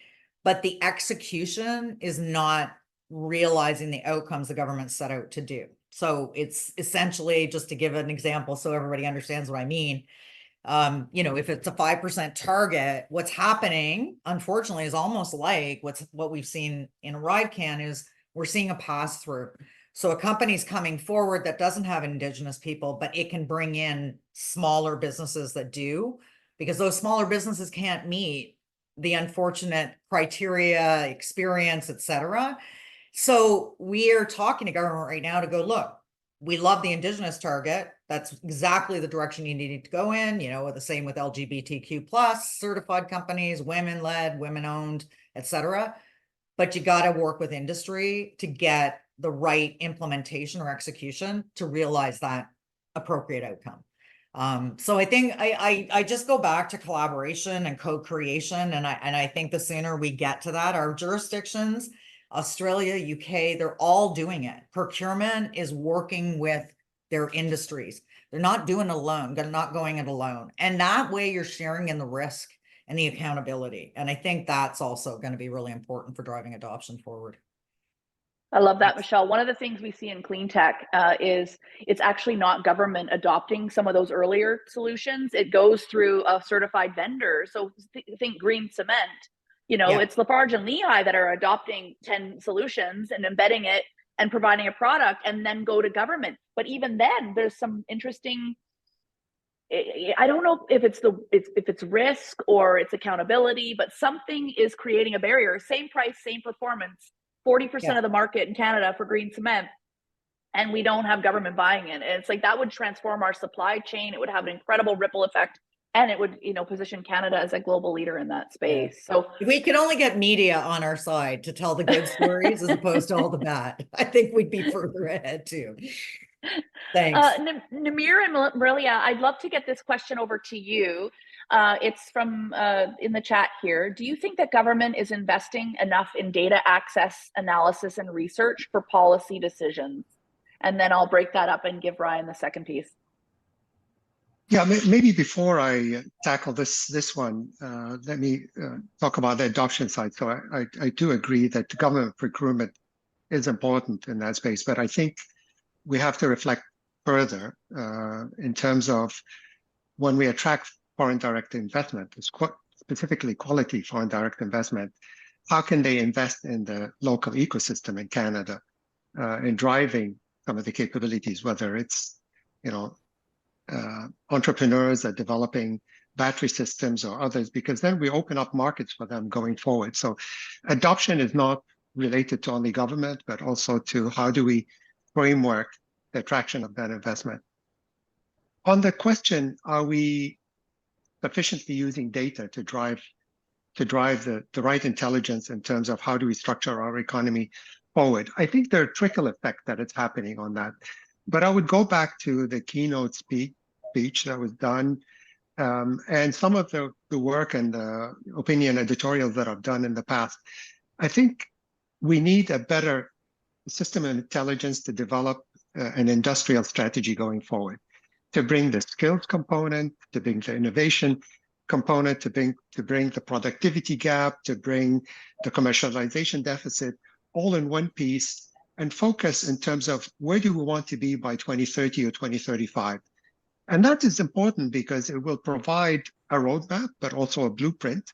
but the execution is not realizing the outcomes the government set out to do. So it's essentially, just to give an example so everybody understands what I mean, if it's a 5% target, what's happening, unfortunately, is almost like what we've seen in ArriveCan is we're seeing a pass through. So a company's coming forward that doesn't have Indigenous people, but it can bring in smaller businesses that do, because those smaller businesses can't meet the unfortunate criteria, experience, etc. So we are talking to government right now to go, look, we love the Indigenous target. That's exactly the direction you need to go in, the same with LGBTQ plus certified companies, women-led, women-owned, etc. But you got to work with industry to get the right implementation or execution to realize that appropriate outcome. So I think I just go back to collaboration and co-creation, and I think the sooner we get to that, our jurisdictions, Australia, UK, they're all doing it. Procurement is working with their industries. They're not doing it alone. They're not going it alone. And that way you're sharing in the risk and the accountability. And I think that's also going to be really important for driving adoption forward. I love that, Michelle. One of the things we see in clean tech is it's actually not government adopting some of those earlier solutions. It goes through a certified vendor. So think green cement. It's Lafarge and Lehigh that are adopting 10 solutions and embedding it and providing a product, and then go to government. But even then, there's some interesting, I don't know if it's risk or it's accountability, but something is creating a barrier. Same price, same performance, 40% of the market in Canada for green cement, and we don't have government buying it. And it's like that would transform our supply chain. It would have an incredible ripple effect, and it would, position Canada as a global leader in that space. So we could only get media on our side to tell the good stories as opposed to all the bad. I think we'd be further ahead too. Thanks. Namir and Marilia, I'd love to get this question over to you. It's from in the chat here. Do you think that government is investing enough in data access, analysis, and research for policy decisions? And then I'll break that up and give Ryan the second piece. Yeah, maybe before I tackle this one, let me talk about the adoption side. So I do agree that government procurement is important in that space, but I think we have to reflect further in terms of when we attract foreign direct investment, specifically quality foreign direct investment, how can they invest in the local ecosystem in Canada in driving some of the capabilities, whether it's, entrepreneurs are developing battery systems or others, because then we open up markets for them going forward. So adoption is not related to only government, but also to how do we framework the attraction of that investment. On the question, are we sufficiently using data to drive the right intelligence in terms of how do we structure our economy forward? I think there are trickle effect that it's happening on that. But I would go back to the keynote speech that was done, and some of the work and the opinion editorials that I've done in the past. I think we need a better system of intelligence to develop an industrial strategy going forward, to bring the skills component, to bring the innovation component, to bring the productivity gap, to bring the commercialization deficit, all in one piece, and focus in terms of where do we want to be by 2030 or 2035. And that is important because it will provide a roadmap, but also a blueprint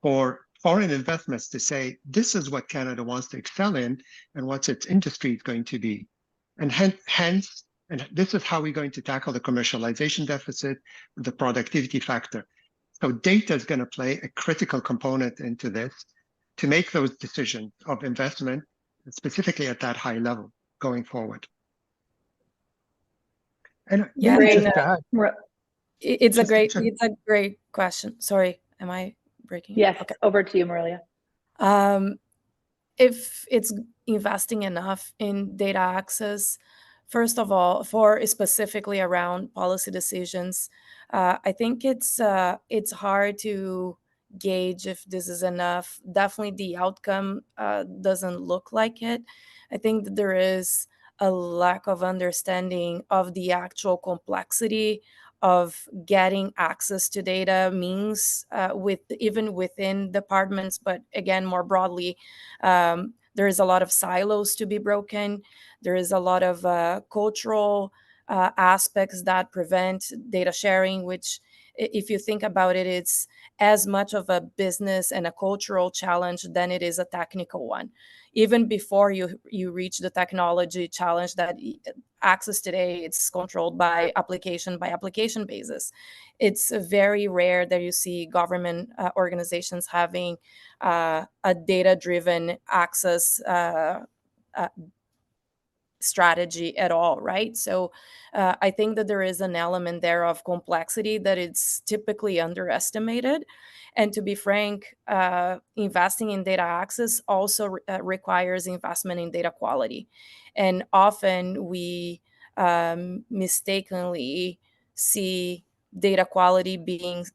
for foreign investments to say, this is what Canada wants to excel in and what its industry is going to be. And hence, and this is how we're going to tackle the commercialization deficit, the productivity factor. So data is going to play a critical component into this to make those decisions of investment, specifically at that high level going forward. And Yeah, maybe Great. just to add, it's a just to- it's a great question. Sorry, am I breaking? Yes, Okay. over to you, Marilia. If it's investing enough in data access, first of all, for specifically around policy decisions, I think it's hard to gauge if this is enough. Definitely, the outcome doesn't look like it. I think that there is a lack of understanding of the actual complexity of getting access to data means with even within departments, but again more broadly, there is a lot of silos to be broken. There is a lot of cultural aspects that prevent data sharing, which, if you think about it, it's as much of a business and a cultural challenge than it is a technical one. Even before you reach the technology challenge that access today, it's controlled by application basis. It's very rare that you see government organizations having a data-driven access strategy at all, right? So I think that there is an element there of complexity that it's typically underestimated. And to be frank, investing in data access also requires investment in data quality. And often we mistakenly see data quality being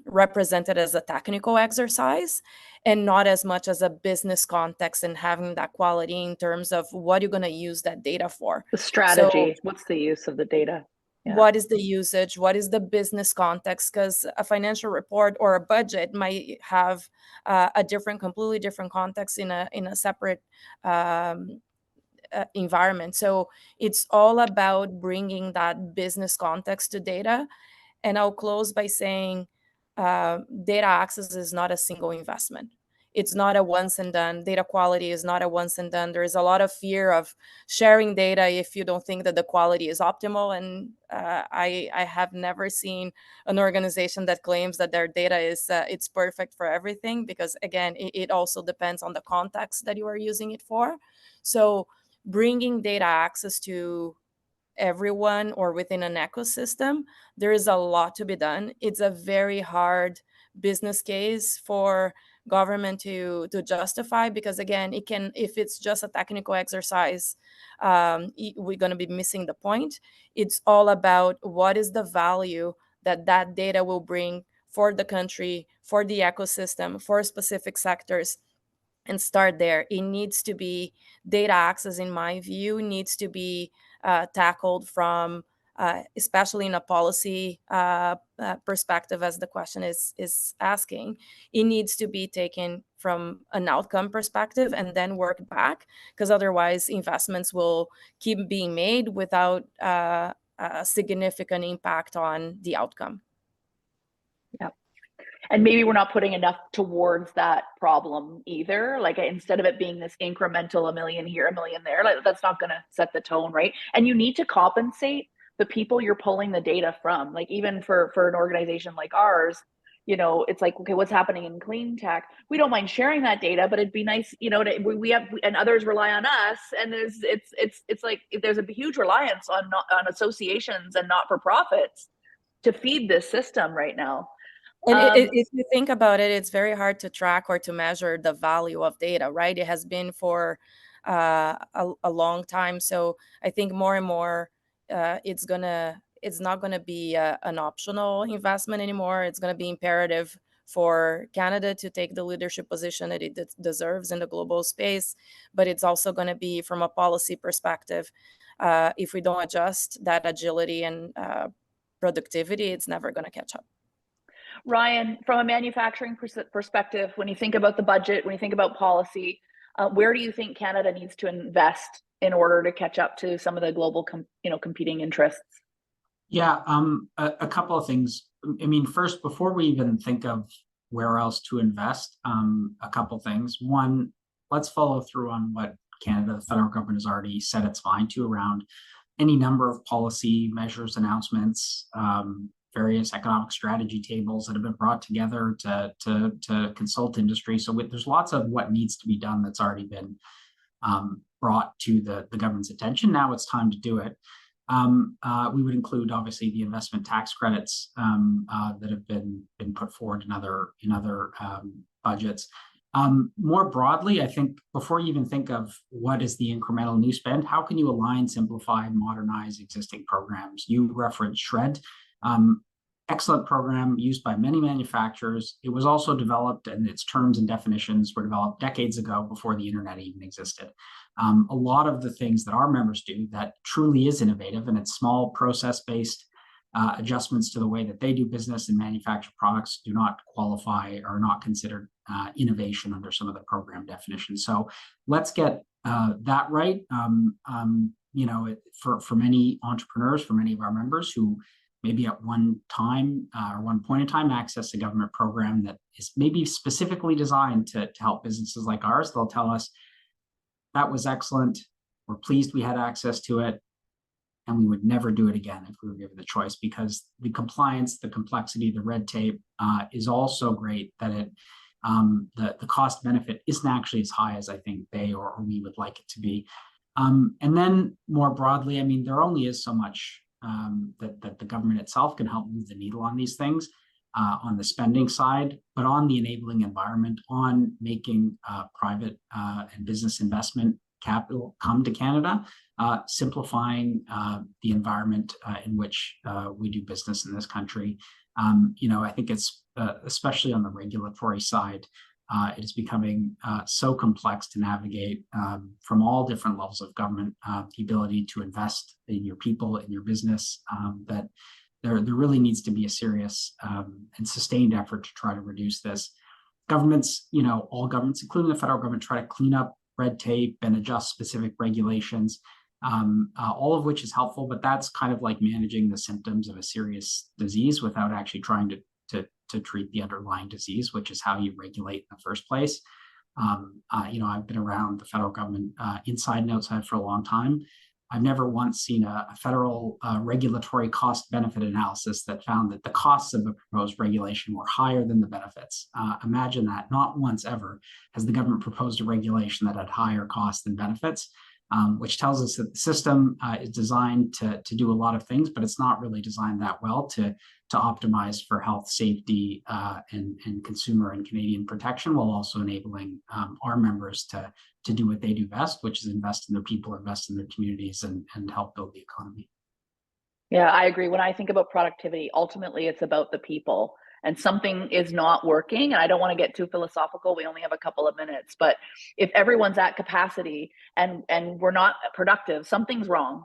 represented as a technical exercise and not as much as a business context and having that quality in terms of what you're going to use that data for. The strategy, what's the use of the data? Yeah. What is the usage? What is the business context? Because a financial report or a budget might have a completely different context in a separate environment. So it's all about bringing that business context to data. And I'll close by saying data access is not a single investment. It's not a once and done. Data quality is not a once and done. There is a lot of fear of sharing data if you don't think that the quality is optimal. And I have never seen an organization that claims that their data is it's perfect for everything, because again, it also depends on the context that you are using it for. So bringing data access to everyone or within an ecosystem, there is a lot to be done. It's a very hard business case for government to justify, because again, it can, if it's just a technical exercise, we're going to be missing the point. It's all about what is the value that data will bring for the country, for the ecosystem, for specific sectors, and start there. It needs to be data access, in my view, needs to be tackled from, especially in a policy perspective, as the question is asking. It needs to be taken from an outcome perspective and then work back, because otherwise investments will keep being made without a significant impact on the outcome. Yeah. And maybe we're not putting enough towards that problem either. Like, instead of it being this incremental, a million here, a million there, like, that's not going to set the tone, right? And you need to compensate the people you're pulling the data from. Like, even for an organization like ours, you know, it's like, okay, what's happening in clean tech? We don't mind sharing that data, but it'd be nice, you know, we have, and others rely on us. And it's like, there's a huge reliance on associations and not-for-profits to feed this system right now. And if you think about it, it's very hard to track or to measure the value of data, right? It has been for a long time. So I think more and more, it's not gonna be an optional investment anymore. It's gonna be imperative for Canada to take the leadership position that it deserves in the global space. But it's also gonna be, from a policy perspective, if we don't adjust that agility and productivity, it's never gonna catch up. Ryan, from a manufacturing perspective, when you think about the budget, when you think about policy, where do you think Canada needs to invest in order to catch up to some of the global, competing interests? Yeah, a couple of things. I mean, first, before we even think of where else to invest, a couple of things. One, let's follow through on what Canada, the federal government, has already said its mind to around any number of policy measures, announcements, various economic strategy tables that have been brought together to consult industry. So there's lots of what needs to be done that's already been brought to the government's attention. Now it's time to do it. We would include obviously the investment tax credits that have been put forward in other budgets. More broadly, I think before you even think of what is the incremental new spend, how can you align, simplify, modernize existing programs? You referenced SHRED. Excellent program used by many manufacturers. It was also developed, and its terms and definitions were developed decades ago before the internet even existed. A lot of the things that our members do that truly is innovative, and it's small process-based adjustments to the way that they do business and manufacture products, do not qualify or are not considered innovation under some of the program definitions. So let's get that right. For many entrepreneurs, for many of our members who maybe at one time or one point in time access a government program that is maybe specifically designed to help businesses like ours, they'll tell us that was excellent. We're pleased we had access to it, and we would never do it again if we were given the choice, because the compliance, the complexity, the red tape is all so great that it the cost benefit isn't actually as high as I think they or we would like it to be. And then more broadly, I mean, there only is so much that the government itself can help move the needle on these things on the spending side, but on the enabling environment, on making private and business investment capital come to Canada, simplifying the environment in which we do business in this country. I think it's especially on the regulatory side, it is becoming so complex to navigate from all different levels of government, the ability to invest in your people, in your business, that there really needs to be a serious and sustained effort to try to reduce this. Governments, all governments, including the federal government, try to clean up red tape and adjust specific regulations, all of which is helpful, but that's kind of like managing the symptoms of a serious disease without actually trying to treat the underlying disease, which is how you regulate in the first place. I've been around the federal government inside and outside for a long time. I've never once seen a federal regulatory cost benefit analysis that found that the costs of a proposed regulation were higher than the benefits. Imagine that. Not once ever has the government proposed a regulation that had higher costs than benefits, which tells us that the system is designed to do a lot of things, but it's not really designed that well to optimize for health, safety, and consumer and Canadian protection, while also enabling our members to do what they do best, which is invest in their people, invest in their communities, and help build the economy. Yeah, I agree. When I think about productivity, ultimately it's about the people, and something is not working. And I don't want to get too philosophical. We only have a couple of minutes, but if everyone's at capacity and we're not productive, something's wrong.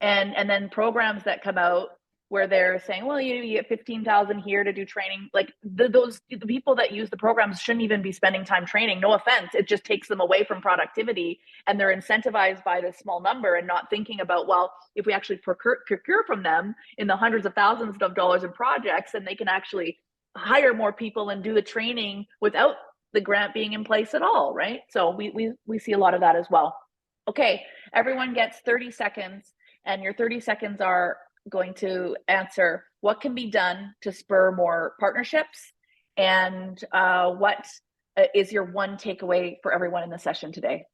And then programs that come out where they're saying, well, you get 15,000 here to do training. Like the people that use the programs shouldn't even be spending time training. No offense. It just takes them away from productivity, and they're incentivized by this small number and not thinking about, well, if we actually procure from them in the hundreds of thousands of dollars in projects, then they can actually hire more people and do the training without the grant being in place at all, right? So we see a lot of that as well. Okay, everyone gets 30 seconds, and your 30 seconds are going to answer what can be done to spur more partnerships, and what is your one takeaway for everyone in the session today?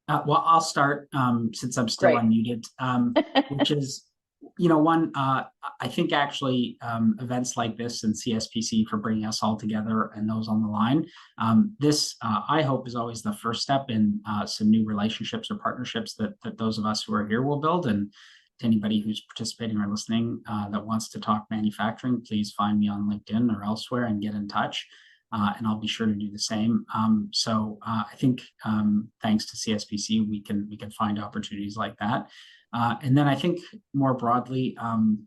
Well, I'll start since I'm still unmuted, which is, one, I think actually events like this and CSPC for bringing us all together and those on the line, this I hope is always the first step in some new relationships or partnerships that those of us who are here will build. And to anybody who's participating or listening that wants to talk manufacturing, please find me on LinkedIn or elsewhere and get in touch. And I'll be sure to do the same. So I think thanks to CSPC, we can find opportunities like that. And then I think more broadly,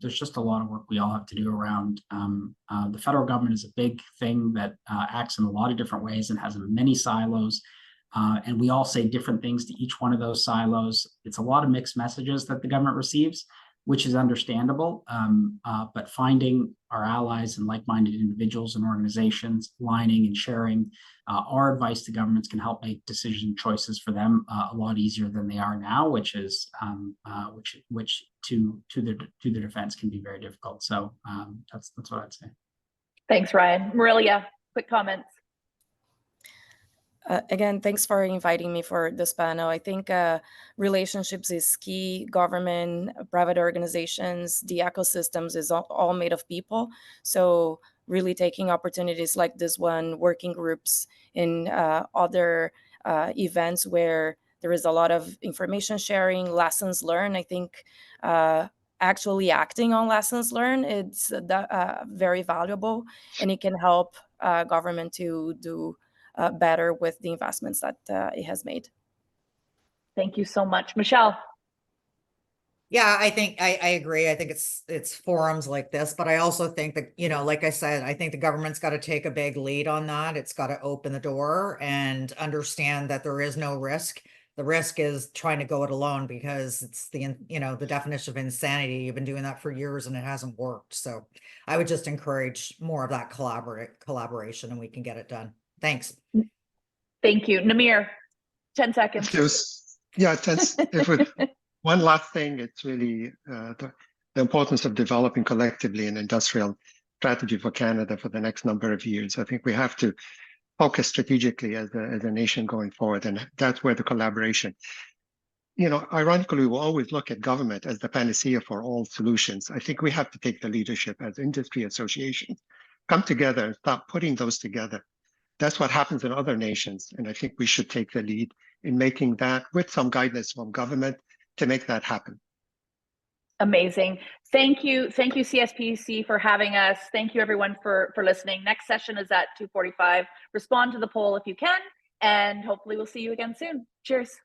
there's just a lot of work we all have to do around the federal government is a big thing that acts in a lot of different ways and has many silos. And we all say different things to each one of those silos. It's a lot of mixed messages that the government receives, which is understandable. But finding our allies and like-minded individuals and organizations aligning and sharing our advice to governments can help make decision choices for them a lot easier than they are now, which is which to the defense can be very difficult. So that's what I'd say. Thanks, Ryan. Marilia, quick comments. Again, thanks for inviting me for this panel. I think relationships is key. Government, private organizations, the ecosystems is all made of people. So really taking opportunities like this one, working groups in other events where there is a lot of information sharing, lessons learned. I think actually acting on lessons learned, it's very valuable, and it can help government to do better with the investments that it has made. Thank you so much. Michelle. Yeah, I think I agree. I think it's forums like this, but I also think that, you know, like I said, I think the government's got to take a big lead on that. It's got to open the door and understand that there is no risk. The risk is trying to go it alone, because it's the, you know, the definition of insanity. You've been doing that for years and it hasn't worked. So I would just encourage more of that collaboration, and we can get it done. Thanks. Thank you. Namir, 10 seconds. Yeah, if with one last thing, it's really the importance of developing collectively an industrial strategy for Canada for the next number of years. I think we have to focus strategically as a nation going forward, and that's where the collaboration, you know, ironically, we'll always look at government as the panacea for all solutions. I think we have to take the leadership as industry associations, come together and start putting those together. That's what happens in other nations, and I think we should take the lead in making that, with some guidance from government, to make that happen. Amazing. Thank you, CSPC, for having us. Thank you, everyone, for listening. Next session is at 2:45. Respond to the poll if you can, and hopefully we'll see you again soon. Cheers.